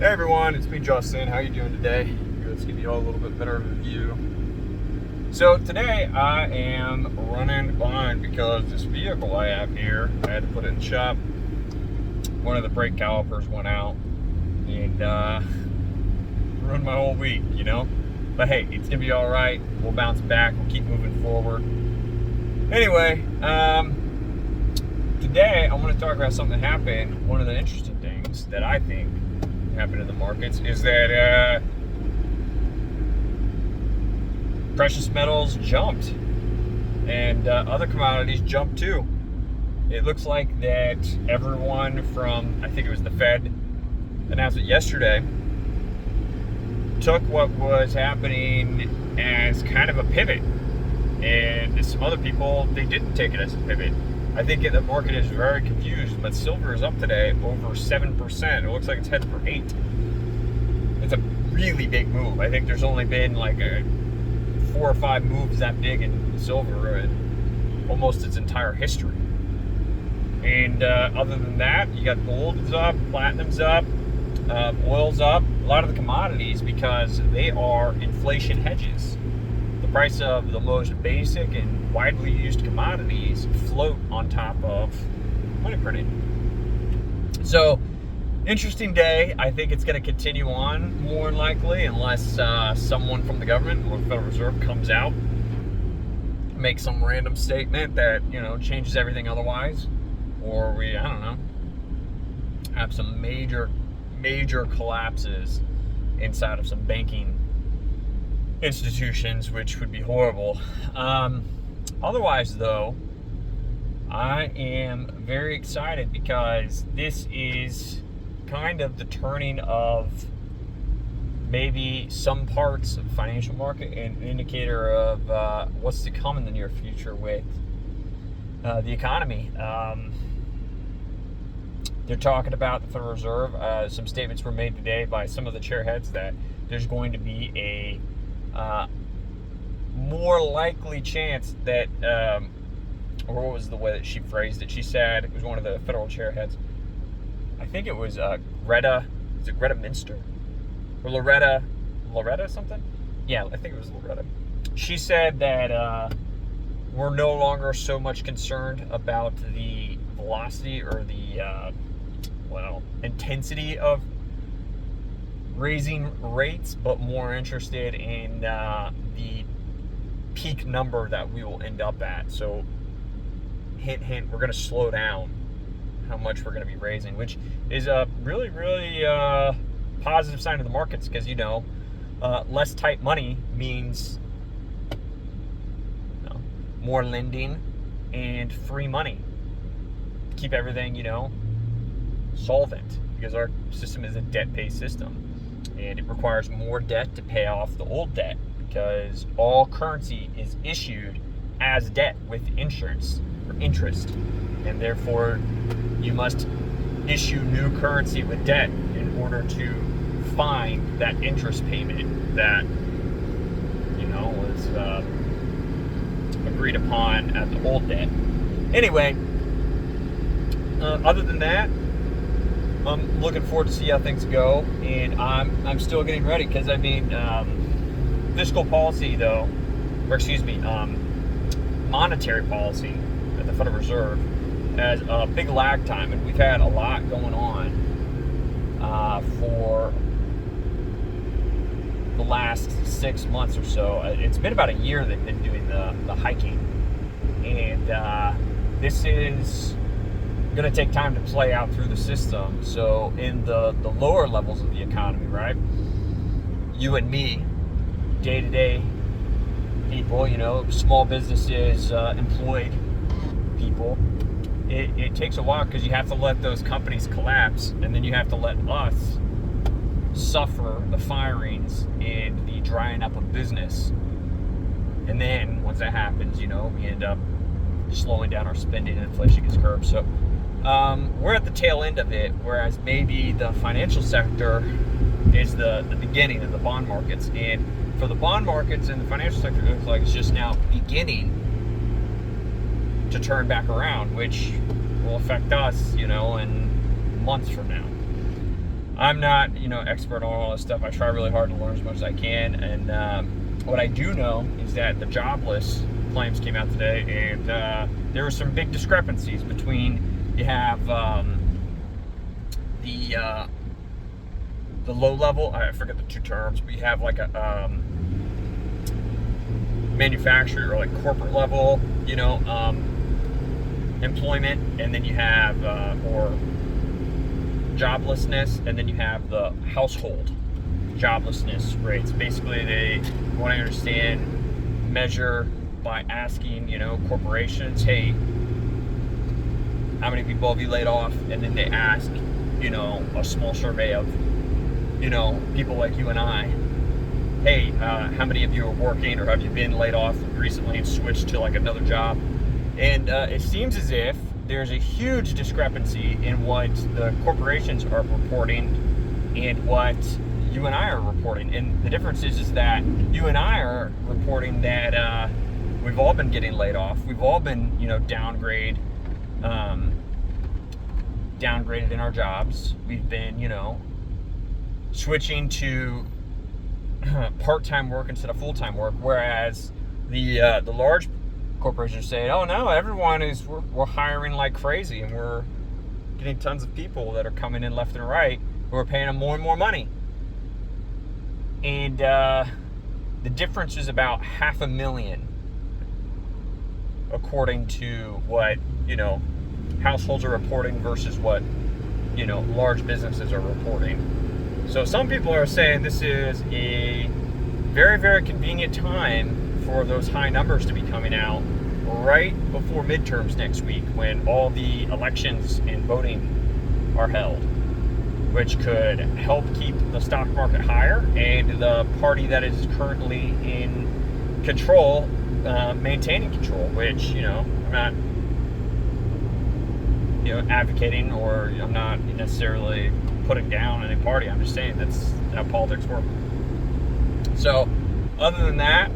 Hey everyone, it's me Justin. How you doing today? Let's give you all a little bit better of a view. So today I am running behind because this vehicle I have here, I had to put it in the shop. One of the brake calipers went out and ruined my whole week, you know? But hey, it's gonna be all right. We'll bounce back. We'll keep moving forward. Anyway, today I want to talk about something that happened. One of the interesting things that I think happened in the markets is that precious metals jumped and other commodities jumped too. It looks like that everyone from, I think it was the Fed, announced it yesterday, took what was happening as kind of a pivot. And some other people, they didn't take it as a pivot. I think the market is very confused, but silver is up today over 7%. It looks like it's headed for 8. It's a really big move. I think there's only been like 4 or 5 moves that big in silver in almost its entire history. And other than that, you got gold's up, platinum's up, oil's up. A lot of the commodities, because they are inflation hedges. The price of the most basic and widely used commodities float on top of money printing. So, interesting day. I think it's going to continue on more than likely, unless someone from the government or the Federal Reserve comes out, makes some random statement that, you know, changes everything otherwise, or we, I don't know, have some major collapses inside of some banking institutions, which would be horrible. Otherwise, though, I am very excited because this is kind of the turning of maybe some parts of the financial market and an indicator of what's to come in the near future with the economy. They're talking about the Federal Reserve. Some statements were made today by some of the chairheads that there's going to be a more likely chance that, or what was the way that she phrased it? She said, it was one of the federal chairheads, I think it was Greta, is it Greta Minster? Or Loretta something? Yeah, I think it was Loretta. She said that we're no longer so much concerned about the velocity or the, intensity of raising rates, but more interested in the peak number that we will end up at. So, hint, we're going to slow down how much we're going to be raising, which is a really positive sign of the markets, because, you know, less tight money means more lending and free money. Keep everything, you know, solvent, because our system is a debt-based system, and it requires more debt to pay off the old debt, because all currency is issued as debt with insurance or interest, and therefore you must issue new currency with debt in order to find that interest payment that, you know, was agreed upon at the old debt. Anyway, other than that, I'm looking forward to see how things go, and I'm still getting ready, because I mean, fiscal policy though, or excuse me, monetary policy at the Federal Reserve has a big lag time, and we've had a lot going on for the last 6 months or so. It's been about a year they've been doing the hiking, and this is going to take time to play out through the system. So in the lower levels of the economy, right, you and me, day-to-day people, you know, small businesses, employed people, it takes a while, because you have to let those companies collapse, and then you have to let us suffer the firings and the drying up of business. And then once that happens, you know, we end up slowing down our spending and inflation gets curbed. So we're at the tail end of it, whereas maybe the financial sector is the beginning of the bond markets. And for the bond markets and the financial sector, it looks like it's just now beginning to turn back around, which will affect us, you know, in months from now. I'm not, you know, expert on all this stuff. I try really hard to learn as much as I can. And what I do know is that the jobless claims came out today, and there were some big discrepancies between, you have the low level, I forget the two terms, but you have like a manufacturer or like corporate level, you know, employment, and then you have or joblessness, and then you have the household joblessness rates. Basically, they want to understand, measure by asking, you know, corporations, hey, how many people have you laid off? And then they ask, you know, a small survey of, you know, people like you and I, hey, how many of you are working, or have you been laid off recently and switched to like another job? And it seems as if there's a huge discrepancy in what the corporations are reporting and what you and I are reporting. And the difference is that you and I are reporting that we've all been getting laid off. We've all been, you know, downgraded in our jobs. We've been, you know, switching to part-time work instead of full-time work, whereas the large corporations are saying, oh no, everyone is, we're hiring like crazy, and we're getting tons of people that are coming in left and right, who are paying them more and more money. And the difference is about 500,000, according to what, you know, households are reporting versus what, you know, large businesses are reporting. So some people are saying this is a very, very convenient time for those high numbers to be coming out right before midterms next week, when all the elections and voting are held, which could help keep the stock market higher and the party that is currently in control maintaining control, which, you know, I'm not, you know, advocating, or I'm not necessarily putting down any party. I'm just saying that's how politics work. So other than that,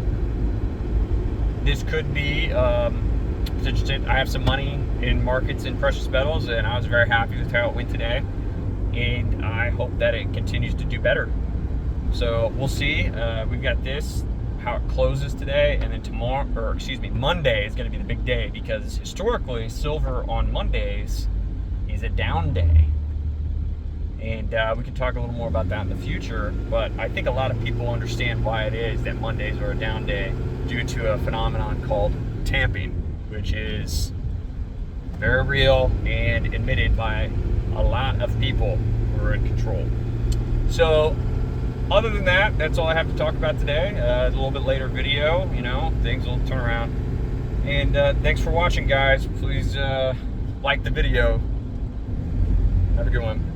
this could be it's interesting. I have some money in markets in precious metals, and I was very happy with how it went today, and I hope that it continues to do better. So we'll see. We've got this, how it closes today, and then tomorrow, or excuse me, Monday is going to be the big day, because historically silver on Mondays is a down day. And we can talk a little more about that in the future, but I think a lot of people understand why it is that Mondays are a down day, due to a phenomenon called tamping, which is very real and admitted by a lot of people who are in control. So other than that, that's all I have to talk about today. A little bit later video, you know, things will turn around. And thanks for watching, guys. Please like the video. Have a good one.